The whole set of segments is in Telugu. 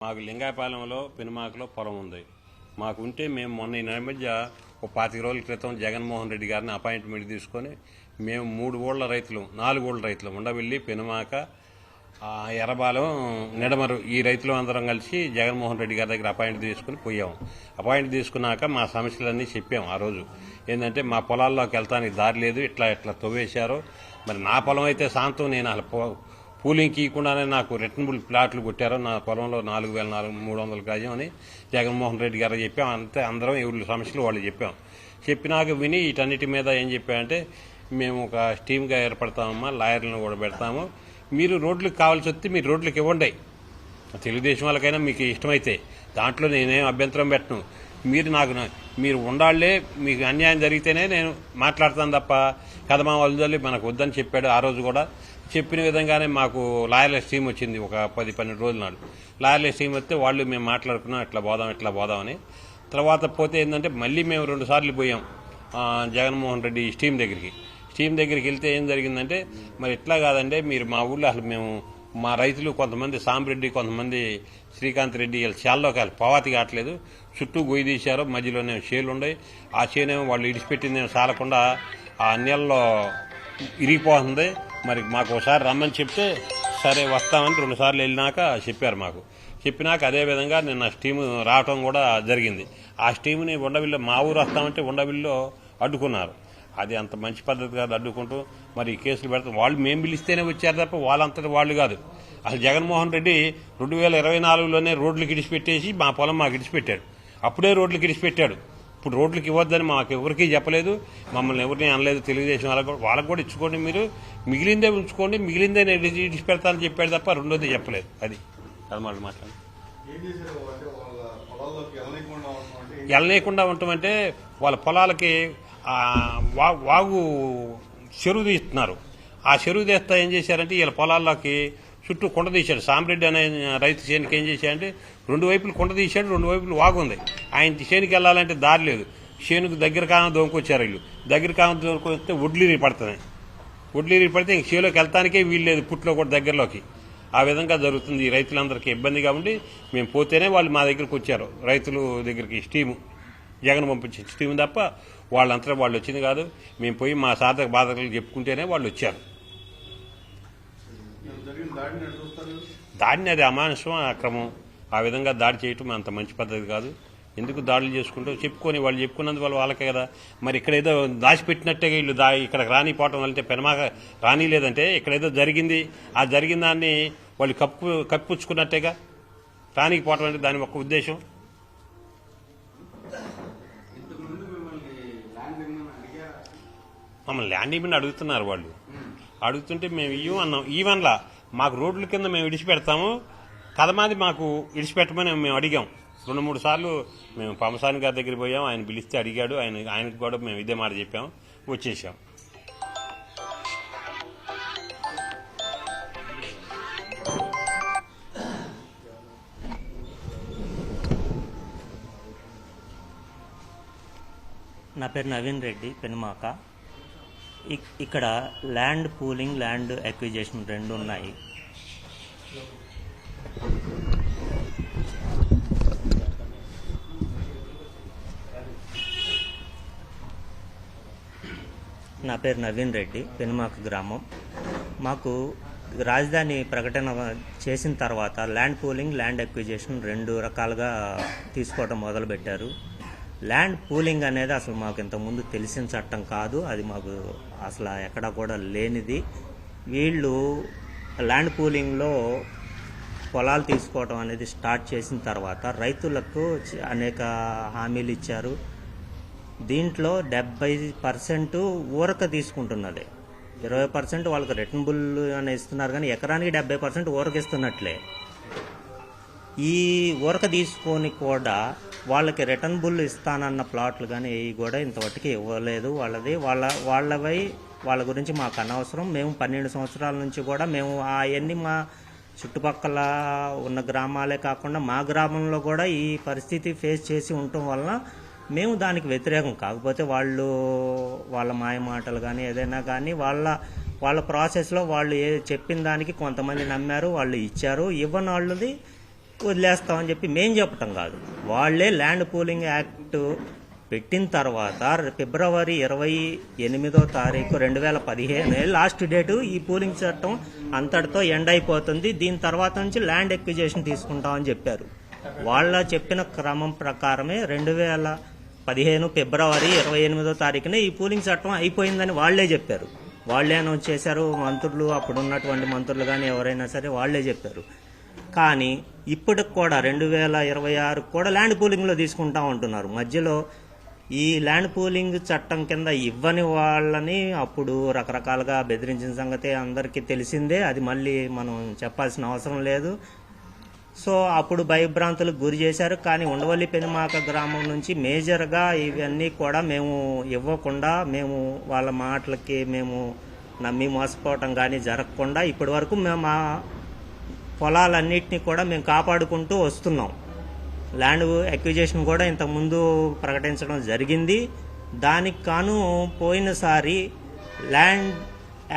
మాకు లింగాయపాలెంలో పెనుమాకలో పొలం ఉంది. మాకు ఉంటే మేము మొన్న ఈ మధ్య ఒక 25 రోజుల క్రితం జగన్మోహన్ రెడ్డి గారిని అపాయింట్మెంట్ తీసుకొని మేము 3 ఊళ్ళ రైతులు 4 ఊళ్ళ రైతులు ఉండవెల్లి, పెనుమాక, ఎర్రబాలెం, నిడమరు ఈ రైతులు అందరం కలిసి జగన్మోహన్ రెడ్డి గారి దగ్గర అపాయింట్ తీసుకుని పోయాము. అపాయింట్ తీసుకున్నాక మా సమస్యలన్నీ చెప్పాము. ఆ రోజు ఏంటంటే మా పొలాల్లోకి వెళ్తానికి దారి లేదు, ఇట్లా ఇట్లా తవ్వేశారు. మరి నా పొలం అయితే శాంతం, నేను అసలు పూలింగ్ ఇవ్వకుండానే నాకు రిటర్నబుల్ ప్లాట్లు కొట్టారు. నా పొలంలో 4,300 గజం అని జగన్మోహన్ రెడ్డి గారు చెప్పాం. అంతే, అందరం ఎవరి సమస్యలు వాళ్ళు చెప్పాం. చెప్పినాక విని వీటన్నిటి మీద ఏం చెప్పామంటే, మేము ఒక టీమ్గా ఏర్పడతామమ్మా, లాయర్లను కూడా పెడతాము, మీరు రోడ్లకు కావాల్సి వస్తే మీరు రోడ్లకు ఇవ్వండి, తెలుగుదేశం వాళ్ళకైనా మీకు ఇష్టమైతే, దాంట్లో నేనేం అభ్యంతరం పెట్టను. మీరు ఉండాళ్లే, మీకు అన్యాయం జరిగితేనే నేను మాట్లాడతాను తప్ప కదమా వద్దని మనకు వద్దని చెప్పాడు. ఆ రోజు కూడా చెప్పిన విధంగానే మాకు లాయర్లెస్ టీం వచ్చింది. ఒక 10-12 రోజుల నాడు లాయర్లెస్ టీం వస్తే వాళ్ళు మేము మాట్లాడుకున్నాం, ఇట్లా పోదామని. తర్వాత పోతే ఏంటంటే మళ్ళీ మేము 2 సార్లు పోయాం జగన్మోహన్ రెడ్డి స్టీమ్ దగ్గరికి వెళ్తే ఏం జరిగిందంటే, మరి ఇట్లా కాదంటే మీరు మా ఊళ్ళో అసలు మా రైతులు కొంతమంది సాంబరెడ్డి, కొంతమంది శ్రీకాంత్ రెడ్డి వీళ్ళు చేల్లోకి వాళ్ళు పవాతి కావట్లేదు, చుట్టూ గొయ్యి తీశారు, మధ్యలోనే చేలు ఉన్నాయి, ఆ చేనేమో వాళ్ళు ఇడిచిపెట్టిందేమో సాలకుండా ఆ నీళ్ళలో ఇరిగిపోతుంది, మరి మాకు ఒకసారి రమ్మని చెప్తే సరే వస్తామని 2 సార్లు వెళ్ళినాక చెప్పారు. మాకు చెప్పినాక అదేవిధంగా నిన్న స్టీము రావటం కూడా జరిగింది. ఆ స్టీముని ఉండవిల్లో మా ఊరు వస్తామంటే ఉండవిల్లో అడ్డుకున్నారు. అది అంత మంచి పద్ధతి కాదు, అడ్డుకుంటూ మరి కేసులు పెడతాం. వాళ్ళు మేము పిలిస్తేనే వచ్చారు తప్ప వాళ్ళంతటి వాళ్ళు కాదు. అసలు జగన్మోహన్ రెడ్డి 2024లోనే రోడ్లకు ఇడిచిపెట్టేసి మా పొలం మాకు ఇడిచిపెట్టాడు. అప్పుడే రోడ్లకు ఇడిచిపెట్టాడు. ఇప్పుడు రోడ్లకు ఇవ్వద్దని మాకు ఎవరికీ చెప్పలేదు, మమ్మల్ని ఎవరిని అనలేదు. తెలుగుదేశం వాళ్ళకు కూడా ఇచ్చుకోండి, మీరు మిగిలిందే ఉంచుకోండి, మిగిలిందే నేను ఇడిచి పెడతానని చెప్పాడు తప్ప రెండోది చెప్పలేదు. అది మాట్లాడు వెళ్ళలేకుండా ఉండటమంటే వాళ్ళ పొలాలకి వాగు చెరువు తీస్తున్నారు. ఆ చెరువు తీస్తా ఏం చేశారంటే వీళ్ళ పొలాల్లోకి చుట్టూ కొండ తీశాడు. సాంబరెడ్డి అనే రైతు చేనికి ఏం చేశాడంటే 2 వైపులు కొండ తీశాడు, 2 వైపులు వాగుంది. ఆయన చేనికి వెళ్ళాలంటే దారి లేదు. చేనుకు దగ్గర కాలం దొంగకొచ్చారు వీళ్ళు. దగ్గర కాలం దొంగకొస్తే వడ్లీరి పడుతున్నాయి. వడ్లీరి పడితే ఇంక చేలోకి వెళ్తానికే వీలు లేదు, పుట్లో కూడా దగ్గరలోకి. ఆ విధంగా జరుగుతుంది. ఈ రైతులందరికీ ఇబ్బందిగా ఉండి మేము పోతేనే వాళ్ళు మా దగ్గరికి వచ్చారు. రైతుల దగ్గరికి స్టీము జగన్ పంపించిన స్టీము తప్ప వాళ్ళంతా వాళ్ళు వచ్చింది కాదు. మేము పోయి మా సాధక బాధకులు చెప్పుకుంటేనే వాళ్ళు వచ్చారు. దాడిని అది అమానుషం, అక్రమం. ఆ విధంగా దాడి చేయటం అంత మంచి పద్ధతి కాదు. ఎందుకు దాడులు చేసుకుంటూ చెప్పుకొని వాళ్ళు చెప్పుకున్నందు వాళ్ళకే కదా. మరి ఇక్కడ ఏదో దాచిపెట్టినట్టే వీళ్ళు ఇక్కడికి రానిపోవటం అంటే పెనమాక రానిలేదంటే ఇక్కడ ఏదో జరిగింది, ఆ జరిగిన దాన్ని వాళ్ళు కప్పిపుచ్చుకున్నట్టేగా. రానిపోవటం అంటే దాని ఒక ఉద్దేశం. మమ్మల్ని ల్యాండ్ ఇవ్వమని అడుగుతున్నారు. వాళ్ళు అడుగుతుంటే మేము అన్నాం. ఈవెన్లా మాకు రోడ్ల కింద మేము ఇడిచిపెడతాము, కదమాది మాకు ఇడిచిపెట్టమని మేము అడిగాం. 2-3 సార్లు మేము పమసాని గారి దగ్గరికి పోయాం. ఆయన పిలిస్తే అడిగాడు. ఆయనకు కూడా మేము ఇదే మాట చెప్పాం, వచ్చేసాం. నా పేరు నవీన్ రెడ్డి, పెనుమాక. ఇక్కడ ల్యాండ్ పూలింగ్, ల్యాండ్ అక్విజిషన్ 2 ఉన్నాయి. నా పేరు నవీన్ రెడ్డి, పెనుమాక గ్రామం. మాకు రాజధాని ప్రకటన చేసిన తర్వాత ల్యాండ్ పూలింగ్, ల్యాండ్ అక్విజిషన్ 2 రకాలుగా తీసుకోవడం మొదలుపెట్టారు. ల్యాండ్ పూలింగ్ అనేది అసలు మాకు ఇంతకుముందు తెలిసిన చట్టం కాదు, అది మాకు అసలు ఎక్కడా కూడా లేనిది. వీళ్ళు ల్యాండ్ పూలింగ్లో పొలాలు తీసుకోవడం అనేది స్టార్ట్ చేసిన తర్వాత రైతులకు అనేక హామీలు ఇచ్చారు. దీంట్లో 70% ఊరక తీసుకుంటున్నది, 20% వాళ్ళకి రిటర్నబుల్ అని ఇస్తున్నారు. కానీ ఎకరానికి 70% ఊరక ఇస్తున్నట్లే. ఈ ఊరక తీసుకొని కూడా వాళ్ళకి రిటర్నబుల్ ఇస్తానన్న ప్లాట్లు కానీ ఏవి కూడా ఇంతవరకు ఇవ్వలేదు. వాళ్ళ గురించి మాకు అనవసరం. మేము 12 సంవత్సరాల నుంచి కూడా మేము అవన్నీ మా చుట్టుపక్కల ఉన్న గ్రామాలే కాకుండా మా గ్రామంలో కూడా ఈ పరిస్థితి ఫేస్ చేసి ఉండటం వలన మేము దానికి వ్యతిరేకం. కాకపోతే వాళ్ళ మాయ మాటలు కానీ ఏదైనా కానీ వాళ్ళ ప్రాసెస్లో వాళ్ళు చెప్పిన దానికి కొంతమంది నమ్మారు, వాళ్ళు ఇచ్చారు. ఇవ్వని వాళ్ళది వదిలేస్తామని చెప్పి మేం చెప్పటం కాదు. వాళ్లే ల్యాండ్ పూలింగ్ యాక్ట్ పెట్టిన తర్వాత ఫిబ్రవరి 28వ తారీఖు 2015 లాస్ట్ డేటు. ఈ పూలింగ్ చట్టం అంతటితో ఎండ్ అయిపోతుంది, దీని తర్వాత నుంచి ల్యాండ్ ఎక్విజేషన్ తీసుకుంటామని చెప్పారు. వాళ్ళ చెప్పిన క్రమం ప్రకారమే 2015 ఫిబ్రవరి 28వ తారీఖునే ఈ పూలింగ్ చట్టం అయిపోయిందని వాళ్లే చెప్పారు. వాళ్లే అనౌన్స్ చేశారు. మంత్రులు, అప్పుడున్నటువంటి మంత్రులు కానీ ఎవరైనా సరే వాళ్లే చెప్పారు. కానీ ఇప్పటికి కూడా 2026 కూడా ల్యాండ్ పూలింగ్లో తీసుకుంటా ఉంటున్నారు. మధ్యలో ఈ ల్యాండ్ పూలింగ్ చట్టం కింద ఇవ్వని వాళ్ళని అప్పుడు రకరకాలుగా బెదిరించిన సంగతి అందరికీ తెలిసిందే, అది మళ్ళీ మనం చెప్పాల్సిన అవసరం లేదు. సో అప్పుడు భయభ్రాంతులకు గురి చేశారు. కానీ ఉండవల్లి పెనుమాక గ్రామం నుంచి మేజర్గా ఇవన్నీ కూడా మేము ఇవ్వకుండా, మేము వాళ్ళ మాటలకి మేము నమ్మి మోసపోవటం కానీ జరగకుండా ఇప్పటి వరకు మేము మా పొలాలన్నింటినీ కూడా మేము కాపాడుకుంటూ వస్తున్నాం. ల్యాండ్ ఎక్విజేషన్ కూడా ఇంతకుముందు ప్రకటించడం జరిగింది. దానికి కాను పోయినసారి ల్యాండ్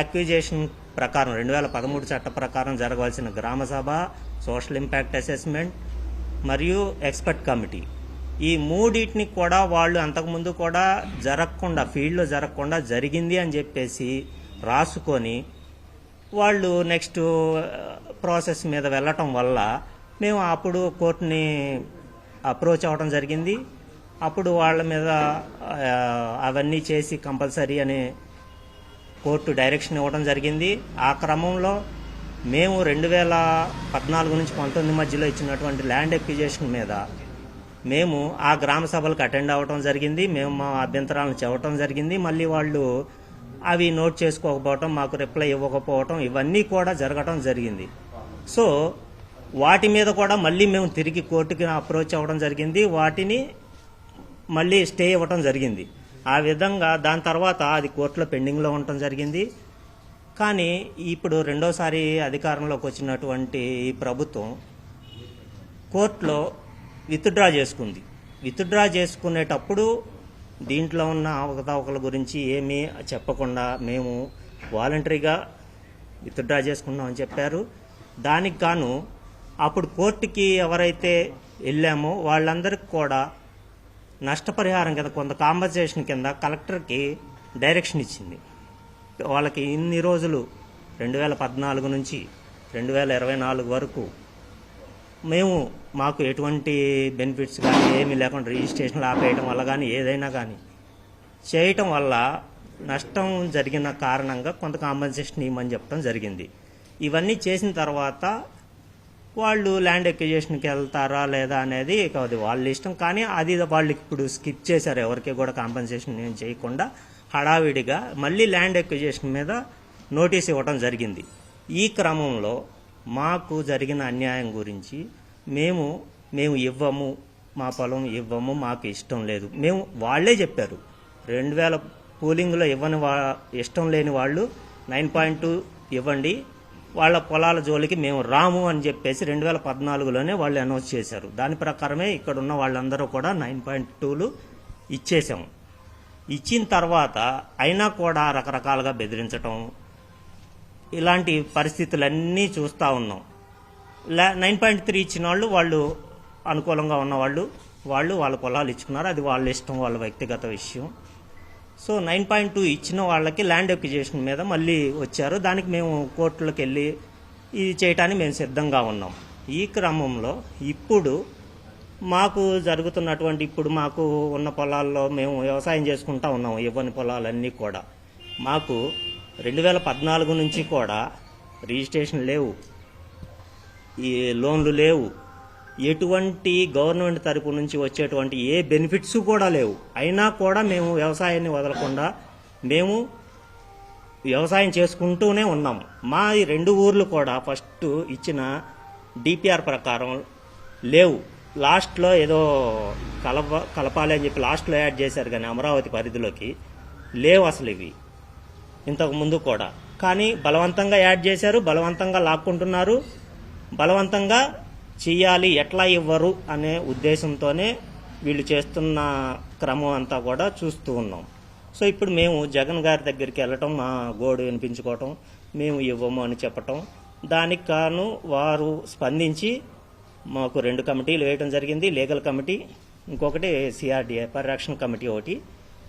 ఎక్విజేషన్ ప్రకారం 2013 చట్ట ప్రకారం జరగవలసిన గ్రామసభ, సోషల్ ఇంపాక్ట్ అసెస్మెంట్ మరియు ఎక్స్పర్ట్ కమిటీ, ఈ మూడింటిని కూడా వాళ్ళు అంతకుముందు కూడా జరగకుండా, ఫీల్డ్లో జరగకుండా జరిగింది అని చెప్పేసి రాసుకొని వాళ్ళు నెక్స్ట్ ప్రాసెస్ మీద వెళ్ళటం వల్ల మేము అప్పుడు కోర్టుని అప్రోచ్ అవ్వడం జరిగింది. అప్పుడు వాళ్ళ మీద అవన్నీ చేసి కంపల్సరీ అని కోర్టు డైరెక్షన్ ఇవ్వడం జరిగింది. ఆ క్రమంలో మేము 2014 నుంచి 19 మధ్యలో ఇచ్చినటువంటి ల్యాండ్ ఎక్విజేషన్ మీద మేము ఆ గ్రామ సభలకు అటెండ్ అవ్వడం జరిగింది. మేము మా అభ్యంతరాలను చెప్పడం జరిగింది. మళ్ళీ వాళ్ళు అవి నోట్ చేసుకోకపోవటం, మాకు రిప్లై ఇవ్వకపోవటం, ఇవన్నీ కూడా జరగటం జరిగింది. సో వాటి మీద కూడా మళ్ళీ మేము తిరిగి కోర్టుకి అప్రోచ్ అవ్వడం జరిగింది. వాటిని మళ్ళీ స్టే ఇవ్వటం జరిగింది. ఆ విధంగా దాని తర్వాత అది కోర్టులో పెండింగ్లో ఉండటం జరిగింది. కానీ ఇప్పుడు రెండోసారి అధికారంలోకి వచ్చినటువంటి ఈ ప్రభుత్వం కోర్టులో విత్డ్రా చేసుకుంది. విత్డ్రా చేసుకునేటప్పుడు దీంట్లో ఉన్న అవకతవకల గురించి ఏమీ చెప్పకుండా మేము వాలంటరీగా విత్డ్రా చేసుకున్నామని చెప్పారు. దానికి గాను అప్పుడు కోర్టుకి ఎవరైతే వెళ్ళామో వాళ్ళందరికీ కూడా నష్టపరిహారం కింద, కొంత కాంపన్సేషన్ కింద కలెక్టర్కి డైరెక్షన్ ఇచ్చింది. వాళ్ళకి ఇన్ని రోజులు 2014 నుంచి 2024 వరకు మేము మాకు ఎటువంటి బెనిఫిట్స్ కానీ ఏమీ లేకుండా రిజిస్ట్రేషన్లు ఆపేయటం వల్ల కానీ ఏదైనా కానీ చేయటం వల్ల నష్టం జరిగిన కారణంగా కొంత కాంపన్సేషన్ ఇవ్వమని చెప్పడం జరిగింది. ఇవన్నీ చేసిన తర్వాత వాళ్ళు ల్యాండ్ ఎక్విజేషన్కి వెళ్తారా లేదా అనేది అది వాళ్ళ ఇష్టం. కానీ అది వాళ్ళు ఇప్పుడు స్కిప్ చేశారు. ఎవరికి కూడా కాంపన్సేషన్ ఏం చేయకుండా హడావిడిగా మళ్ళీ ల్యాండ్ ఎక్విజేషన్ మీద నోటీస్ ఇవ్వడం జరిగింది. ఈ క్రమంలో మాకు జరిగిన అన్యాయం గురించి మేము ఇవ్వము, మా పొలం ఇవ్వము, మాకు ఇష్టం లేదు, మేము వాళ్లే చెప్పారు. 2000 పూలింగ్లో ఇవ్వని ఇష్టం లేని వాళ్ళు 9.2 ఇవ్వండి, వాళ్ళ పొలాల జోలికి మేము రాము అని చెప్పేసి 2014లోనే వాళ్ళు అనౌన్స్ చేశారు. దాని ప్రకారమే ఇక్కడ ఉన్న వాళ్ళందరూ కూడా 9.2లు ఇచ్చేసాము. ఇచ్చిన తర్వాత అయినా కూడా రకరకాలుగా బెదిరించటం, ఇలాంటి పరిస్థితులన్నీ చూస్తూ ఉన్నాం. 9.3 ఇచ్చిన వాళ్ళు అనుకూలంగా ఉన్నవాళ్ళు వాళ్ళ పొలాలు ఇచ్చుకున్నారు. అది వాళ్ళ ఇష్టం, వాళ్ళ వ్యక్తిగత విషయం. సో 9.2 ఇచ్చిన వాళ్ళకి ల్యాండ్ ఎక్విజేషన్ మీద మళ్ళీ వచ్చారు. దానికి మేము కోర్టులకు వెళ్ళి ఇది చేయటానికి మేము సిద్ధంగా ఉన్నాం. ఈ క్రమంలో ఇప్పుడు మాకు జరుగుతున్నటువంటి, ఇప్పుడు మాకు ఉన్న పొలాల్లో మేము వ్యవసాయం చేసుకుంటా ఉన్నాము. ఇవ్వని పొలాలన్నీ కూడా మాకు 2014 నుంచి కూడా రిజిస్ట్రేషన్ లేవు, ఈ లోన్లు లేవు, ఎటువంటి గవర్నమెంట్ తరపు నుంచి వచ్చేటువంటి ఏ బెనిఫిట్స్ కూడా లేవు. అయినా కూడా మేము వ్యవసాయాన్ని వదలకుండా మేము వ్యవసాయం చేసుకుంటూనే ఉన్నాము. మా ఈ 2 ఊర్లు కూడా ఫస్ట్ ఇచ్చిన డిపిఆర్ ప్రకారం లేవు. లాస్ట్లో ఏదో కలపాలి అని చెప్పి లాస్ట్లో యాడ్ చేశారు, కానీ అమరావతి పరిధిలోకి లేవు అసలు ఇవి ఇంతకు ముందు కూడా. కానీ బలవంతంగా యాడ్ చేశారు, బలవంతంగా లాక్కుంటున్నారు, బలవంతంగా చెయ్యాలి, ఎట్లా ఇవ్వరు అనే ఉద్దేశంతోనే వీళ్ళు చేస్తున్న క్రమం అంతా కూడా చూస్తూ ఉన్నాం. సో ఇప్పుడు మేము జగన్ గారి దగ్గరికి వెళ్ళటం, మా గోడు వినిపించుకోవటం, మేము ఇవ్వము అని చెప్పటం, దానికి కాను వారు స్పందించి మాకు 2 కమిటీలు వేయడం జరిగింది. లీగల్ కమిటీ, ఇంకొకటి సిఆర్డీఏ పరిరక్షణ కమిటీ ఒకటి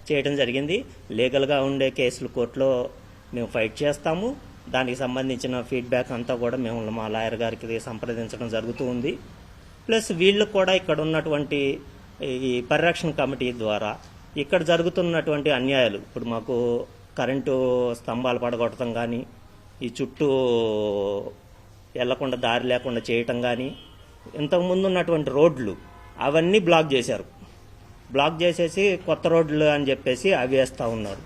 చేయడం జరిగింది. లీగల్గా ఉండే కేసులు కోర్టులో మేము ఫైట్ చేస్తాము. దానికి సంబంధించిన ఫీడ్బ్యాక్ అంతా కూడా మేము మా లాయర్ గారికి సంప్రదించడం జరుగుతూ ఉంది. ప్లస్ వీళ్ళు కూడా ఇక్కడ ఉన్నటువంటి ఈ పరిరక్షణ కమిటీ ద్వారా ఇక్కడ జరుగుతున్నటువంటి అన్యాయాలు, ఇప్పుడు మాకు కరెంటు స్తంభాలు పడగొట్టడం కానీ, ఈ చుట్టూ వెళ్లకుండా దారి లేకుండా చేయటం కానీ, ఇంతకుముందు ఉన్నటువంటి రోడ్లు అవన్నీ బ్లాక్ చేశారు. బ్లాక్ చేసేసి కొత్త రోడ్లు అని చెప్పేసి అవి వేస్తూ ఉన్నారు.